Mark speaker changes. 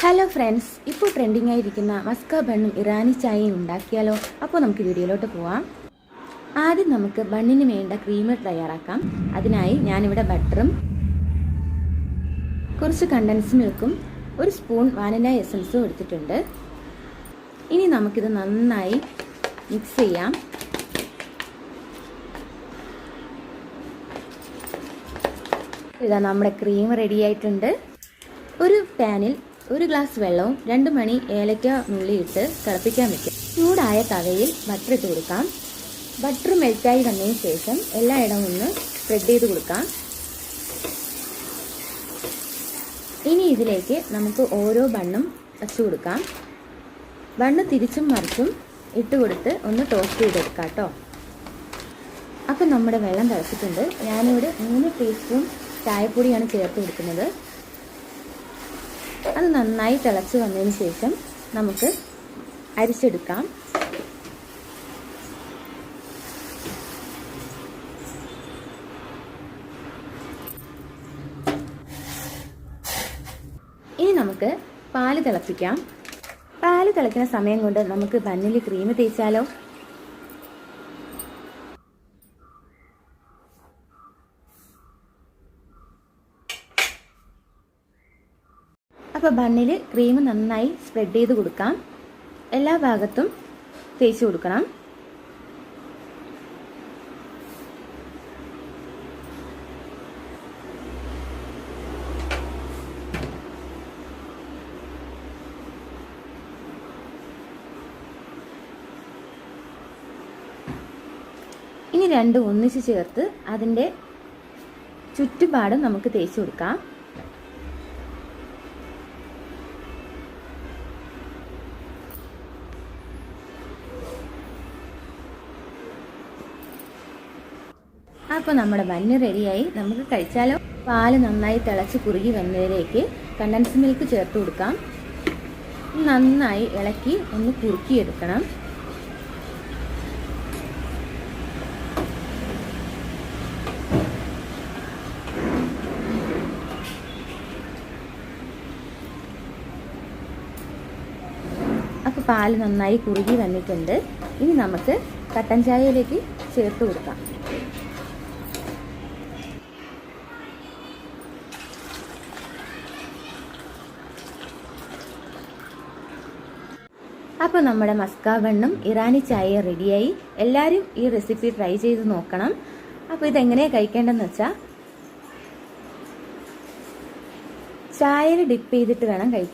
Speaker 1: Hello friends, ഇപ്പോൾ trending ആയിരിക്കുന്ന Musca ബണ്ണും Irani ചായയും ഉണ്ടാക്കിയാലോ? അപ്പോൾ നമുക്ക് വീഡിയോയിലോട്ട് പോവാം. ആദ്യം നമുക്ക് ബണ്ണിന് വേണ്ട ക്രീം തയ്യാറാക്കാം. അതിനായി ഞാനിവിടെ ബട്ടറും കുറച്ച് കണ്ടൻസ് മിൽക്കും ഒരു സ്പൂൺ വാനില എസൻസും എടുത്തിട്ടുണ്ട്. ഇനി നമുക്കിത് നന്നായി മിക്സ് ചെയ്യാം. ഇതാ നമ്മുടെ ക്രീം റെഡി ആയിട്ടുണ്ട്. ഒരു പാനിൽ 1 ഗ്ലാസ് വെള്ളവും 2 മണി ഏലക്ക നുള്ളിയിട്ട് തിളപ്പിക്കാൻ വയ്ക്കാം. ചൂടായ തവയിൽ ബട്ടർ ഇട്ട് കൊടുക്കാം. ബട്ടർ മെൽറ്റായി വന്നതിന് ശേഷം എല്ലായിടവും ഒന്ന് സ്പ്രെഡ് ചെയ്ത് കൊടുക്കാം. ഇനി ഇതിലേക്ക് നമുക്ക് ഓരോ ബണ്ണും വച്ചു കൊടുക്കാം. ബണ്ണ് തിരിച്ചും മറിച്ചും ഇട്ട് കൊടുത്ത് ഒന്ന് ടോസ്റ്റ് ചെയ്തെടുക്കാം കേട്ടോ. അപ്പം നമ്മുടെ വെള്ളം തിളച്ചിട്ടുണ്ട്. ഞാനിവിടെ 3 ടീസ്പൂൺ ചായപ്പൊടിയാണ് ചേർത്ത് കൊടുക്കുന്നത്. അത് നന്നായി തിളച്ച് വന്നതിന് ശേഷം നമുക്ക് അരിച്ചെടുക്കാം. ഇനി നമുക്ക് പാല് തിളപ്പിക്കാം. പാല് തിളയ്ക്കുന്ന സമയം കൊണ്ട് നമുക്ക് ബണ്ണിൽ ക്രീം തേച്ചാലോ? അപ്പോൾ ബണ്ണിൽ ക്രീം നന്നായി സ്പ്രെഡ് ചെയ്ത് കൊടുക്കാം. എല്ലാ ഭാഗത്തും തേച്ച് കൊടുക്കണം. ഇനി രണ്ടും ഒന്നിച്ച് ചേർത്ത് അതിൻ്റെ ചുറ്റുപാടും നമുക്ക് തേച്ച് കൊടുക്കാം. അപ്പോൾ നമ്മുടെ ബണ്ണ് റെഡിയായി. നമുക്ക് കഴിച്ചാലോ? പാല് നന്നായി തിളച്ച് കുറുകി വന്നതിലേക്ക് കണ്ടൻസ് മിൽക്ക് ചേർത്ത് കൊടുക്കാം. നന്നായി ഇളക്കി ഒന്ന് കുറുക്കിയെടുക്കണം. അപ്പോൾ പാല് നന്നായി കുറുകി വന്നിട്ടുണ്ട്. ഇനി നമുക്ക് കട്ടൻ ചായയിലേക്ക് ചേർത്ത് കൊടുക്കാം. അപ്പോൾ നമ്മുടെ മസ്ക ബണ്ണും ഇറാനി ചായയും റെഡിയായി. എല്ലാവരും ഈ റെസിപ്പി ട്രൈ ചെയ്ത് നോക്കണം. അപ്പോൾ ഇതെങ്ങനെയാണ് കഴിക്കേണ്ടതെന്ന് വെച്ചാൽ ചായയിൽ ഡിപ്പ് ചെയ്തിട്ട് വേണം കഴിക്കാൻ.